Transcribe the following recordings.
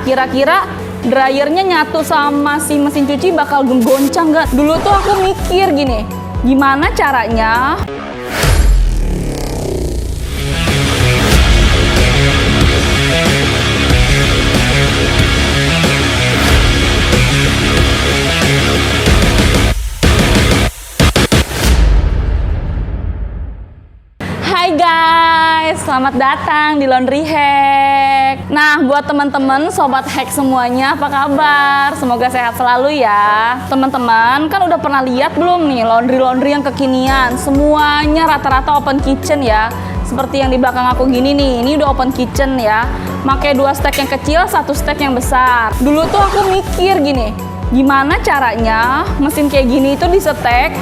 kira-kira dryernya nyatu sama si mesin cuci bakal goncang nggak? Dulu tuh aku mikir gini, gimana caranya Hai guys, selamat datang di Laundry Hack. Nah, buat teman-teman sobat hack semuanya, apa kabar? Semoga sehat selalu ya. Teman-teman, kan udah pernah lihat belum nih laundry yang kekinian? Semuanya rata-rata open kitchen ya. Seperti yang di belakang aku gini nih, ini udah open kitchen ya. Pakai 2 stek yang kecil, 1 stek yang besar. Dulu tuh aku mikir gini, gimana caranya mesin kayak gini itu disetek?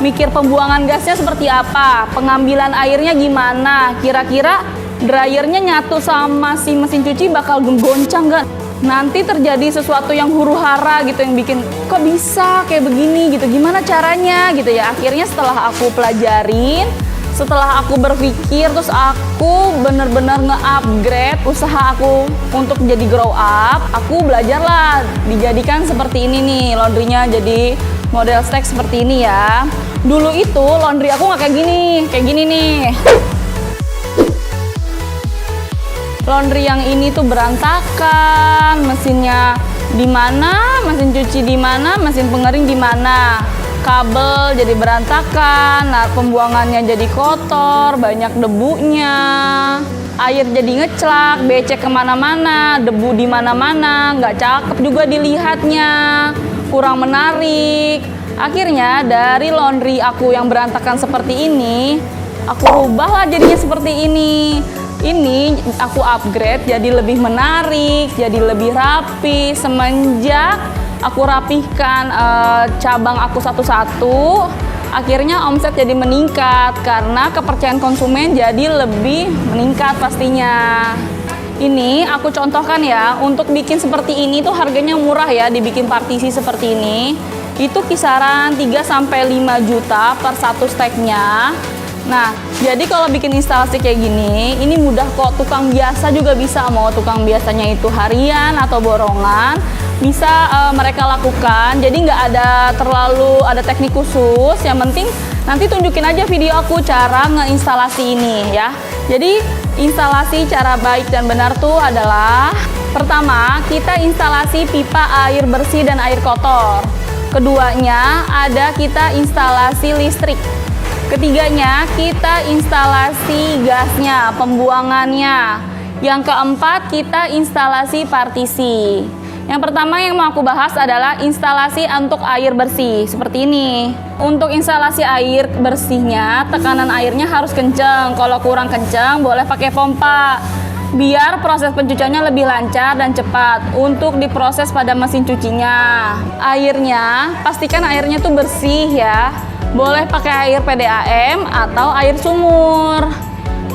Mikir pembuangan gasnya seperti apa, pengambilan airnya gimana, kira-kira dryernya nyatu sama si mesin cuci bakal goncang nggak? Nanti terjadi sesuatu yang huru-hara gitu, yang bikin kok bisa kayak begini gitu, gimana caranya gitu ya. Akhirnya setelah aku pelajarin, setelah aku berpikir, terus aku bener-bener nge-upgrade usaha aku untuk jadi grow up. Aku belajarlah dijadikan seperti ini nih laundrynya, jadi model stack seperti ini ya. Dulu itu laundry aku nggak kayak gini nih. Laundry yang ini tuh berantakan, mesinnya di mana, mesin cuci di mana, mesin pengering di mana, kabel jadi berantakan, nah pembuangannya jadi kotor, banyak debunya, air jadi ngeclak, becek kemana-mana, debu di mana-mana, nggak cakep juga dilihatnya, kurang menarik. Akhirnya dari laundry aku yang berantakan seperti ini, aku rubahlah jadinya seperti ini. Ini aku upgrade jadi lebih menarik, jadi lebih rapi. Semenjak aku rapihkan cabang aku satu-satu, akhirnya omset jadi meningkat karena kepercayaan konsumen jadi lebih meningkat pastinya. Ini aku contohkan ya, untuk bikin seperti ini tuh harganya murah ya, dibikin partisi seperti ini. Itu kisaran 3-5 juta per 1 steknya. Nah, jadi kalau bikin instalasi kayak gini, ini mudah kok, tukang biasa juga bisa. Mau tukang biasanya itu harian atau borongan, bisa mereka lakukan. Jadi nggak ada teknik khusus, yang penting nanti tunjukin aja video aku cara ngeinstalasi ini ya. Jadi instalasi cara baik dan benar tuh adalah, pertama kita instalasi pipa air bersih dan air kotor. Keduanya ada kita instalasi listrik. Ketiganya kita instalasi gasnya, pembuangannya. Yang keempat kita instalasi partisi. Yang pertama yang mau aku bahas adalah instalasi untuk air bersih seperti ini. Untuk instalasi air bersihnya, tekanan airnya harus kenceng. Kalau kurang kenceng boleh pakai pompa, biar proses pencuciannya lebih lancar dan cepat. Untuk diproses pada mesin cucinya, airnya pastikan airnya tuh bersih ya. Boleh pakai air PDAM atau air sumur.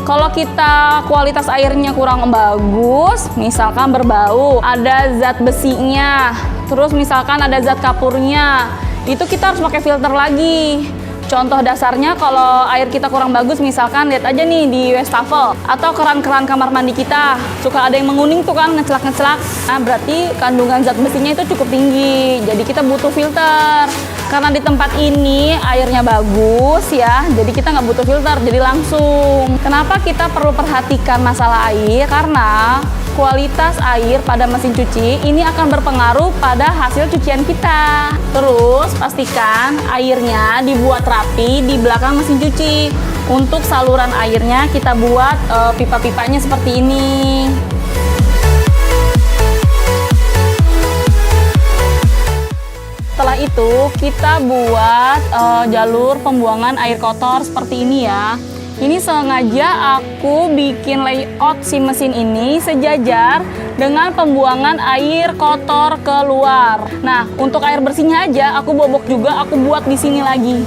Kalau kita kualitas airnya kurang bagus, misalkan berbau, ada zat besinya, terus misalkan ada zat kapurnya, itu kita harus pakai filter lagi. Contoh dasarnya kalau air kita kurang bagus, misalkan lihat aja nih di wastafel atau keran-keran kamar mandi kita, suka ada yang menguning tuh kan, ngeclak-ngeclak. Nah, berarti kandungan zat besinya itu cukup tinggi, jadi kita butuh filter. Karena di tempat ini airnya bagus ya, jadi kita nggak butuh filter, jadi langsung. Kenapa kita perlu perhatikan masalah air? Karena kualitas air pada mesin cuci ini akan berpengaruh pada hasil cucian kita. Terus pastikan airnya dibuat rapi di belakang mesin cuci. Untuk saluran airnya kita buat pipa-pipanya seperti ini. Setelah itu kita buat jalur pembuangan air kotor seperti ini ya. Ini sengaja aku bikin layout si mesin ini sejajar dengan pembuangan air kotor keluar. Nah, untuk air bersihnya aja aku bobok juga, aku buat di sini lagi.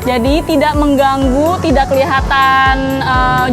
Jadi tidak mengganggu, tidak kelihatan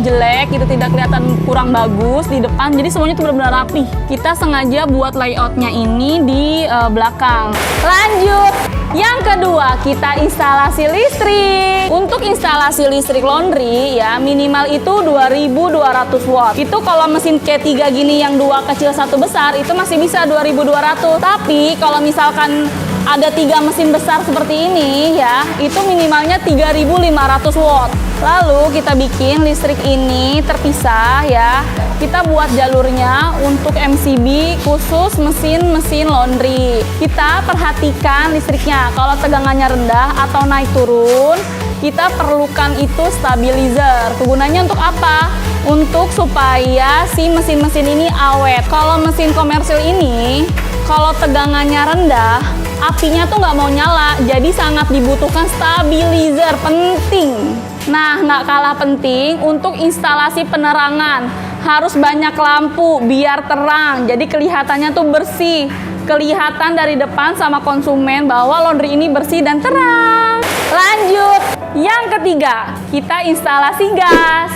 jelek gitu, tidak kelihatan kurang bagus di depan. Jadi semuanya itu benar-benar rapi. Kita sengaja buat layoutnya ini di belakang. Lanjut, yang kedua kita instalasi listrik. Untuk instalasi listrik laundry ya minimal itu 2200 watt. Itu kalau mesin C3 gini yang dua kecil satu besar itu masih bisa 2200. Tapi kalau misalkan ada 3 mesin besar seperti ini ya, itu minimalnya 3500 watt. Lalu kita bikin listrik ini terpisah ya. Kita buat jalurnya untuk MCB khusus mesin laundry. Kita perhatikan listriknya. Kalau tegangannya rendah atau naik turun, kita perlukan itu stabilizer. Gunanya untuk apa? Untuk supaya si mesin-mesin ini awet. Kalau mesin komersil ini, kalau tegangannya rendah, apinya tuh nggak mau nyala, jadi sangat dibutuhkan stabilizer, penting. Nah, nggak kalah penting untuk instalasi penerangan, harus banyak lampu biar terang, jadi kelihatannya tuh bersih, kelihatan dari depan sama konsumen bahwa laundry ini bersih dan terang. Lanjut, yang ketiga, kita instalasi gas.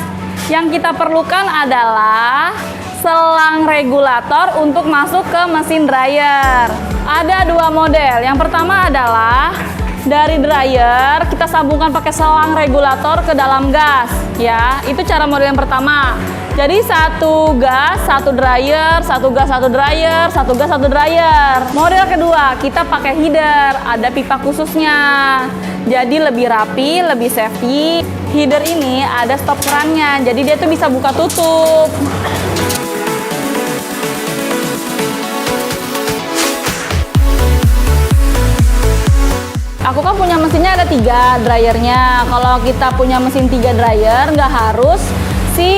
Yang kita perlukan adalah selang regulator untuk masuk ke mesin dryer. Ada 2 model. Yang pertama adalah dari dryer kita sambungkan pakai selang regulator ke dalam gas ya. Itu cara model yang pertama. Jadi satu gas, satu dryer, satu gas, satu dryer, satu gas, satu dryer. Model kedua kita pakai header, ada pipa khususnya. Jadi lebih rapi, lebih safety. Header ini ada stop kerannya, jadi dia tuh bisa buka tutup. Aku kan punya mesinnya ada 3 dryernya. Kalau kita punya mesin 3 dryer, nggak harus si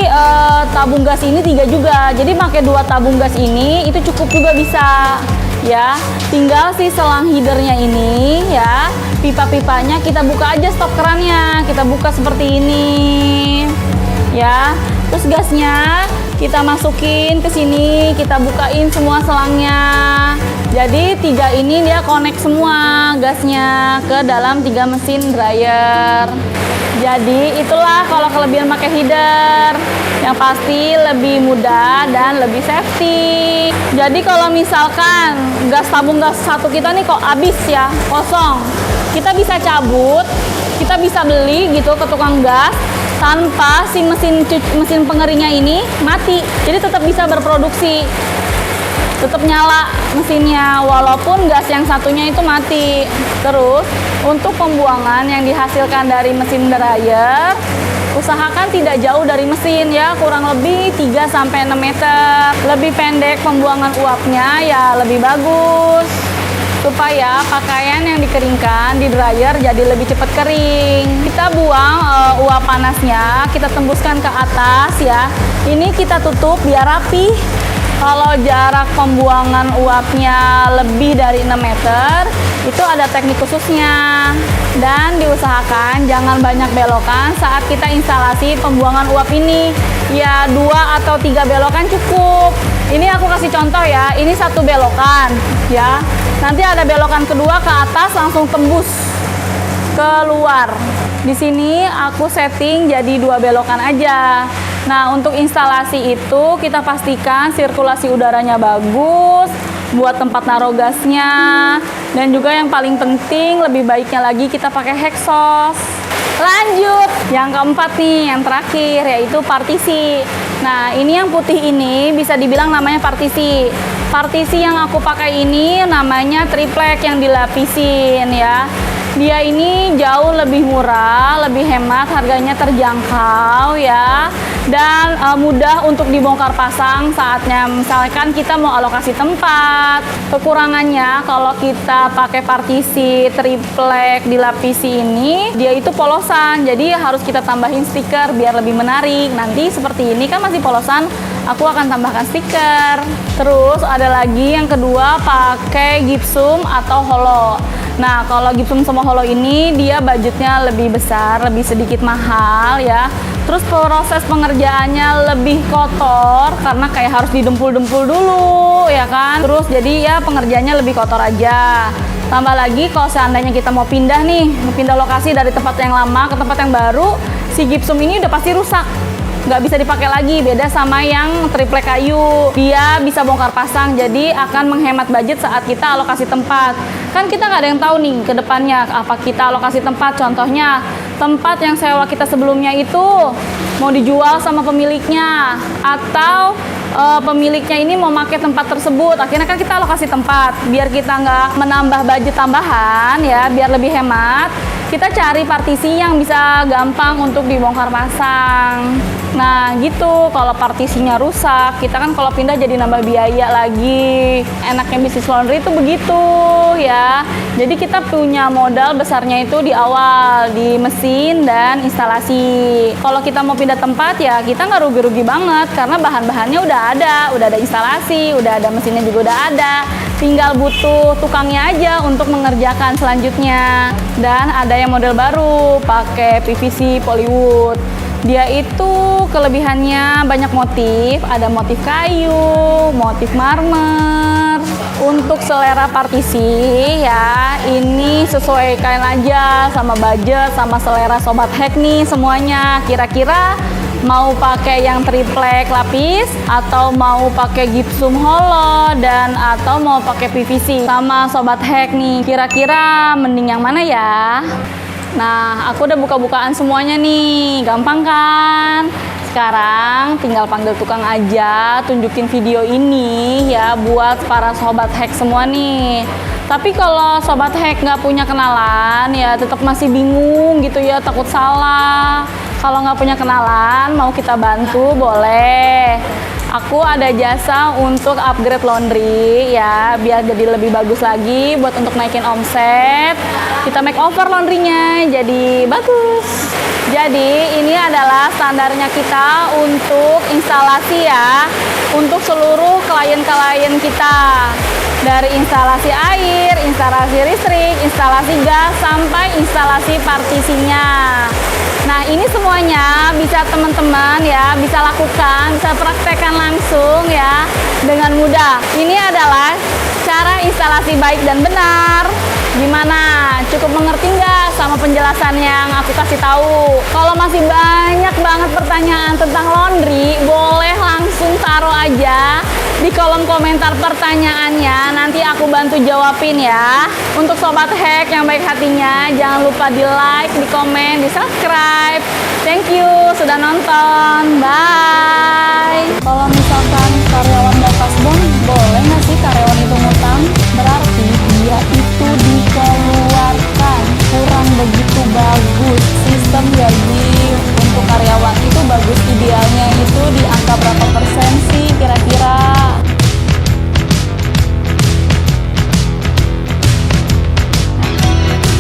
tabung gas ini 3 juga. Jadi pakai 2 tabung gas ini itu cukup juga bisa. Ya, tinggal si selang headernya ini ya, pipa-pipanya kita buka aja stop kerannya. Kita buka seperti ini. Ya. Terus gasnya kita masukin ke sini, kita bukain semua selangnya. Jadi 3 ini dia connect semua gasnya ke dalam 3 mesin dryer. Jadi itulah kalau kelebihan pakai header. Yang pasti lebih mudah dan lebih safety. Jadi kalau misalkan tabung gas satu kita nih kok habis ya, kosong, kita bisa cabut, kita bisa beli gitu ke tukang gas tanpa si mesin pengeringnya ini mati. Jadi tetap bisa berproduksi, tetap nyala mesinnya walaupun gas yang satunya itu mati. Terus untuk pembuangan yang dihasilkan dari mesin dryer, usahakan tidak jauh dari mesin ya, kurang lebih 3-6 meter. Lebih pendek pembuangan uapnya ya lebih bagus, supaya pakaian yang dikeringkan di dryer jadi lebih cepat kering. Kita buang uap panasnya, kita tembuskan ke atas ya. Ini kita tutup biar rapi. Kalau jarak pembuangan uapnya lebih dari 6 meter, itu ada teknik khususnya. Dan diusahakan jangan banyak belokan saat kita instalasi pembuangan uap ini. Ya 2 atau 3 belokan cukup. Ini aku kasih contoh ya, ini 1 belokan ya. Nanti ada belokan kedua ke atas langsung tembus keluar. Di sini aku setting jadi 2 belokan aja. Nah, untuk instalasi itu kita pastikan sirkulasi udaranya bagus, buat tempat naruh gasnya, dan juga yang paling penting lebih baiknya lagi kita pakai hexos. Lanjut, yang keempat nih, yang terakhir yaitu partisi. Nah, ini yang putih ini bisa dibilang namanya partisi. Partisi yang aku pakai ini namanya triplek yang dilapisin ya. Dia ini jauh lebih murah, lebih hemat, harganya terjangkau ya, dan mudah untuk dibongkar pasang saatnya misalkan kita mau alokasi tempat. Kekurangannya kalau kita pakai partisi triplek dilapisi ini, dia itu polosan, jadi harus kita tambahin stiker biar lebih menarik. Nanti seperti ini kan masih polosan, aku akan tambahkan stiker. Terus ada lagi yang kedua, pakai gypsum atau holo. Nah, kalau gypsum sama holo ini dia budgetnya lebih besar, lebih sedikit mahal ya. Terus proses pengerjaannya lebih kotor karena kayak harus didempul-dempul dulu ya kan. Terus jadi ya pengerjaannya lebih kotor aja. Tambah lagi kalau seandainya kita mau pindah nih, pindah lokasi dari tempat yang lama ke tempat yang baru, si gypsum ini udah pasti rusak, nggak bisa dipakai lagi. Beda sama yang triplek kayu, dia bisa bongkar pasang, jadi akan menghemat budget saat kita alokasi tempat. Kan kita nggak ada yang tahu nih ke depannya apa kita alokasi tempat. Contohnya tempat yang sewa kita sebelumnya itu mau dijual sama pemiliknya, atau pemiliknya ini mau pakai tempat tersebut. Akhirnya kan kita alokasi tempat biar kita nggak menambah budget tambahan ya, biar lebih hemat. Kita cari partisi yang bisa gampang untuk dibongkar pasang. Nah gitu, kalau partisinya rusak, kita kan kalau pindah jadi nambah biaya lagi. Enaknya bisnis laundry itu begitu ya. Jadi kita punya modal besarnya itu di awal, di mesin dan instalasi. Kalau kita mau pindah tempat ya kita nggak rugi-rugi banget, karena bahan-bahannya udah ada instalasi, udah ada mesinnya juga udah ada. Tinggal butuh tukangnya aja untuk mengerjakan selanjutnya. Dan ada yang model baru, pakai PVC polywood. Dia itu kelebihannya banyak motif, ada motif kayu, motif marmer. Untuk selera partisi ya, ini sesuaikan aja sama budget, sama selera Sobat Hack nih semuanya. Kira-kira mau pakai yang triplek lapis, atau mau pakai gypsum hollow, dan atau mau pakai PVC. Sama Sobat Hack nih, kira-kira mending yang mana ya? Nah, aku udah buka-bukaan semuanya nih, gampang kan? Sekarang tinggal panggil tukang aja, tunjukin video ini ya buat para Sobat Hack semua nih. Tapi kalau Sobat Hack nggak punya kenalan ya tetap masih bingung gitu ya, takut salah. Kalau nggak punya kenalan, mau kita bantu boleh. Aku ada jasa untuk upgrade laundry ya, biar jadi lebih bagus lagi buat untuk naikin omset. Kita make over laundrynya jadi bagus. Jadi ini adalah standarnya kita untuk instalasi ya, untuk seluruh klien-klien kita. Dari instalasi air, instalasi listrik, instalasi gas, sampai instalasi partisinya. Nah ini semuanya bisa teman-teman ya, bisa lakukan, bisa praktekkan langsung ya dengan mudah. Ini adalah cara instalasi baik dan benar. Gimana? Cukup mengerti nggak sama penjelasan yang aku kasih tahu? Kalau masih banyak banget pertanyaan tentang laundry, boleh langsung taruh aja di kolom komentar pertanyaannya. Nanti aku bantu jawabin ya. Untuk Sobat Hack yang baik hatinya, jangan lupa di like, di komen, di subscribe. Thank you sudah nonton. Bye.